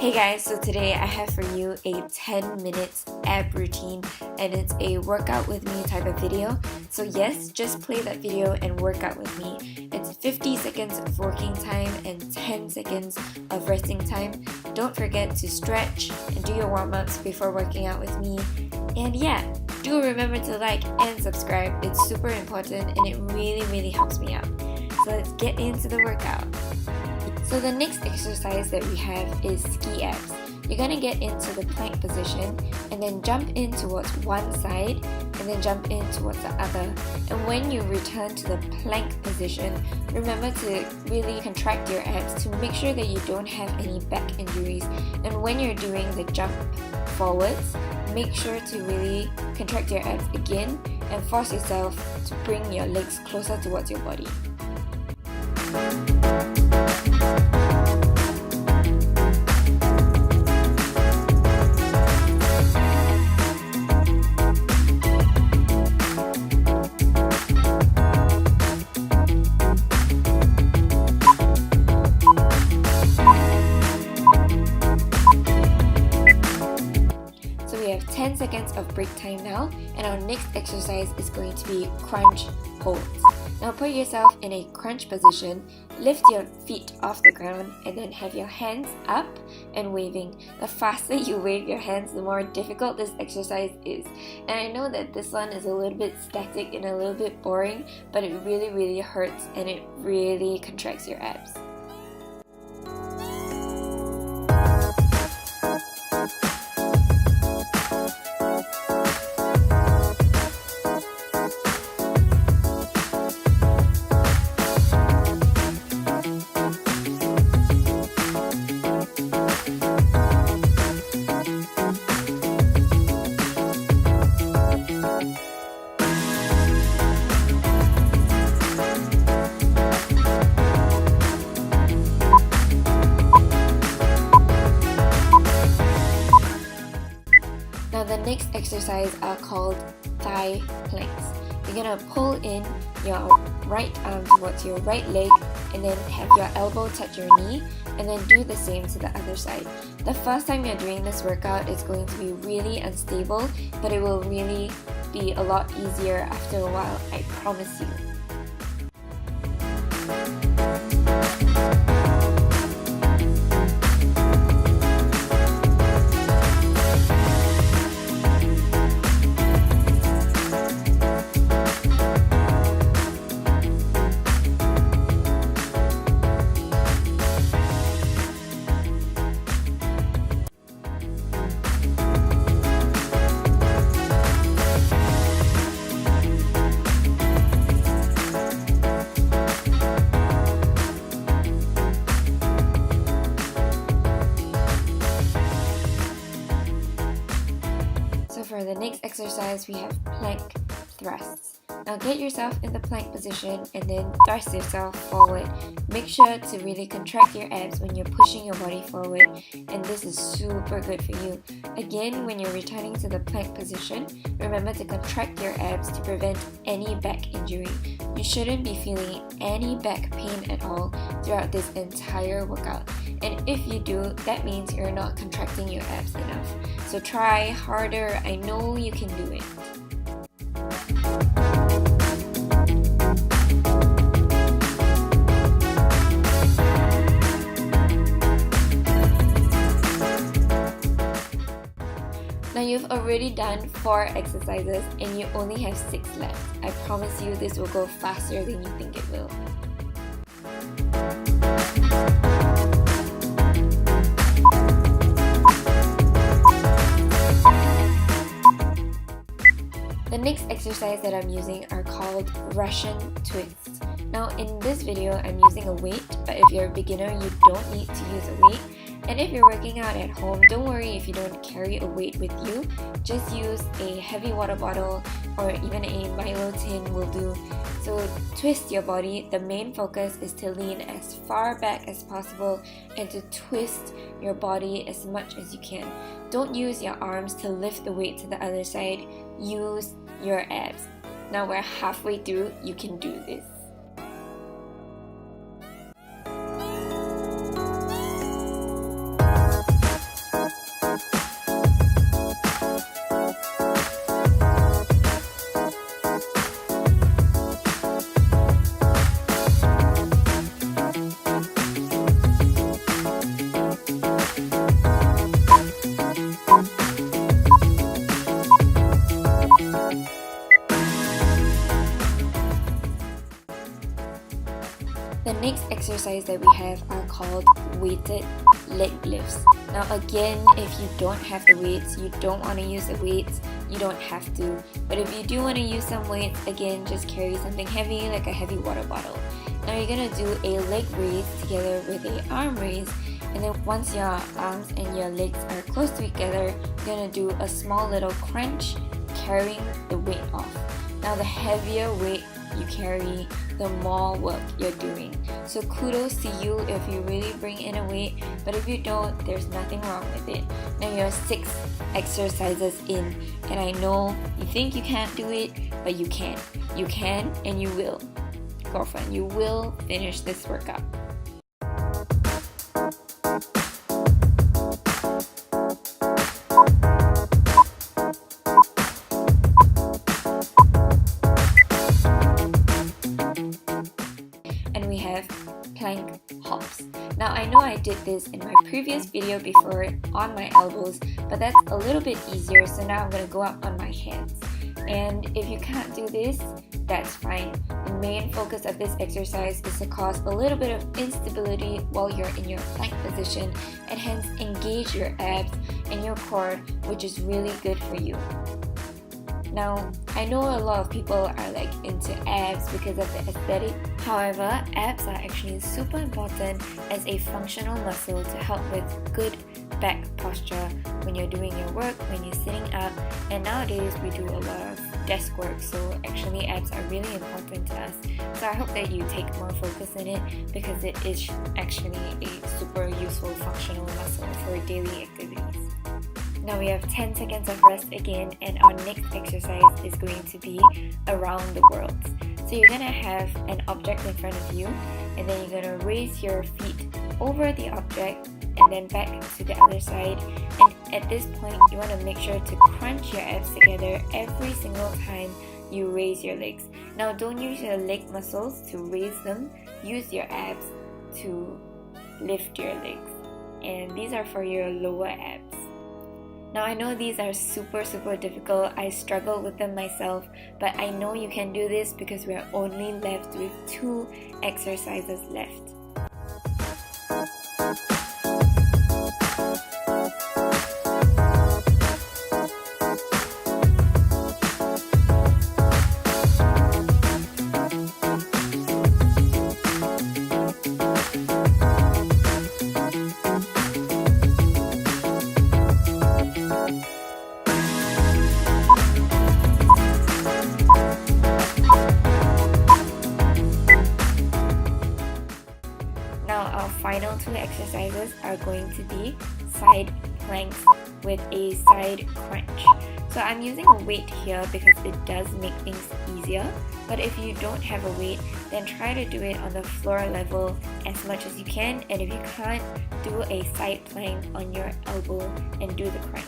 Hey guys, so today I have for you a 10 minutes ab routine and it's a workout with me type of video. So yes, just play that video and work out with me. It's 50 seconds of working time and 10 seconds of resting time. Don't forget to stretch and do your warm-ups before working out with me. And yeah, do remember to like and subscribe. It's super important and it really helps me out. So let's get into the workout. So the next exercise that we have is ski abs. You're going to get into the plank position and then jump in towards one side and then jump in towards the other. And when you return to the plank position, remember to really contract your abs to make sure that you don't have any back injuries. And when you're doing the jump forwards, make sure to really contract your abs again and force yourself to bring your legs closer towards your body. We have 10 seconds of break time now, and our next exercise is going to be crunch holds. Now put yourself in a crunch position, lift your feet off the ground, and then have your hands up and waving. The faster you wave your hands, the more difficult this exercise is. And I know that this one is a little bit static and a little bit boring, but it really hurts and it really contracts your abs. Now the next exercise are called thigh planks. You're going to pull in your right arm towards your right leg and then have your elbow touch your knee and then do the same to the other side. The first time you're doing this workout is going to be really unstable, but it will really be a lot easier after a while, I promise you. For the next exercise, we have plank thrusts. Now get yourself in the plank position and then thrust yourself forward. Make sure to really contract your abs when you're pushing your body forward, and this is super good for you. Again, when you're returning to the plank position, remember to contract your abs to prevent any back injury. You shouldn't be feeling any back pain at all throughout this entire workout. And if you do, that means you're not contracting your abs enough. So try harder, I know you can do it. Now you've already done 4 exercises and you only have 6 left. I promise you this will go faster than you think it will. The next exercise that I'm using are called Russian twists. Now in this video I'm using a weight, but if you're a beginner you don't need to use a weight. And if you're working out at home, don't worry if you don't carry a weight with you. Just use a heavy water bottle or even a Milo tin will do. So twist your body. The main focus is to lean as far back as possible and to twist your body as much as you can. Don't use your arms to lift the weight to the other side. Use your abs. Now we're halfway through, you can do this. The next exercise that we have are called weighted leg lifts. Now again, if you don't have the weights, you don't want to use the weights, you don't have to. But if you do want to use some weights, again, just carry something heavy like a heavy water bottle. Now you're going to do a leg raise together with an arm raise, and then once your arms and your legs are close to each other, you're going to do a small little crunch carrying the weight off. Now the heavier weight you carry, the more work you're doing. So kudos to you if you really bring in a weight, but if you don't, there's nothing wrong with it. Now you're 6 exercises in, and I know you think you can't do it, but you can. You can and you will. Girlfriend, you will finish this workout. And we have plank hops. Now I know I did this in my previous video before on my elbows, but that's a little bit easier, so now I'm going to go up on my hands. And if you can't do this, that's fine. The main focus of this exercise is to cause a little bit of instability while you're in your plank position, and hence engage your abs and your core, which is really good for you. Now, I know a lot of people are like into abs because of the aesthetic. However, abs are actually super important as a functional muscle to help with good back posture when you're doing your work, when you're sitting up, and nowadays we do a lot of desk work, so actually abs are really important to us. So I hope that you take more focus in it because it is actually a super useful functional muscle for daily activities. Now we have 10 seconds of rest again, and our next exercise is going to be around the world. So you're going to have an object in front of you, and then you're going to raise your feet over the object and then back to the other side. And at this point, you want to make sure to crunch your abs together every single time you raise your legs. Now don't use your leg muscles to raise them, use your abs to lift your legs. And these are for your lower abs. Now I know these are super difficult, I struggle with them myself, but I know you can do this because we're only left with 2 exercises left. Final 2 exercises are going to be side planks with a side crunch. So I'm using a weight here because it does make things easier, but if you don't have a weight, then try to do it on the floor level as much as you can, and if you can't, do a side plank on your elbow and do the crunch.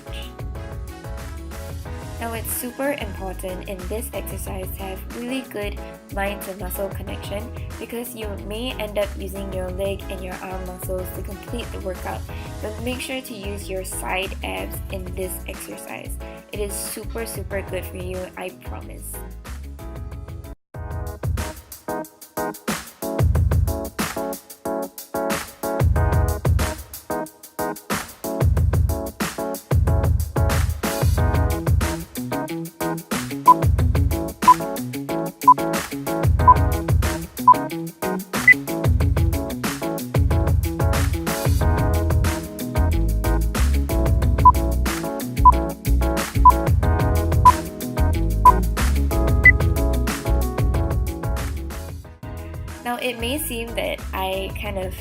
Now it's super important in this exercise to have really good mind to muscle connection because you may end up using your leg and your arm muscles to complete the workout, but make sure to use your side abs in this exercise. It is super good for you, I promise. Now it may seem that I kind of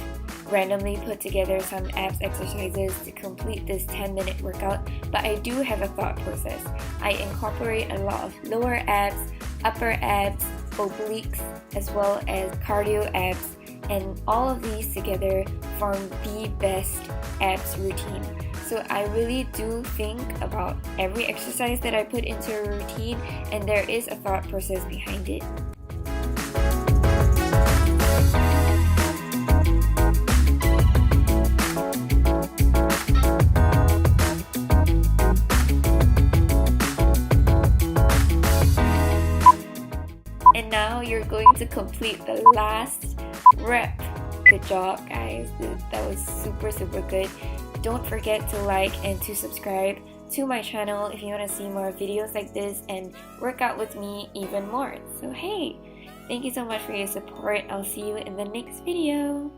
randomly put together some abs exercises to complete this 10-minute workout, but I do have a thought process. I incorporate a lot of lower abs, upper abs, obliques, as well as cardio abs, and all of these together form the best abs routine. So I really do think about every exercise that I put into a routine, and there is a thought process behind it. And now you're going to complete the last rep. Good job, guys. That was super good. Don't forget to like and to subscribe to my channel if you want to see more videos like this and work out with me even more. So hey, thank you so much for your support. I'll see you in the next video.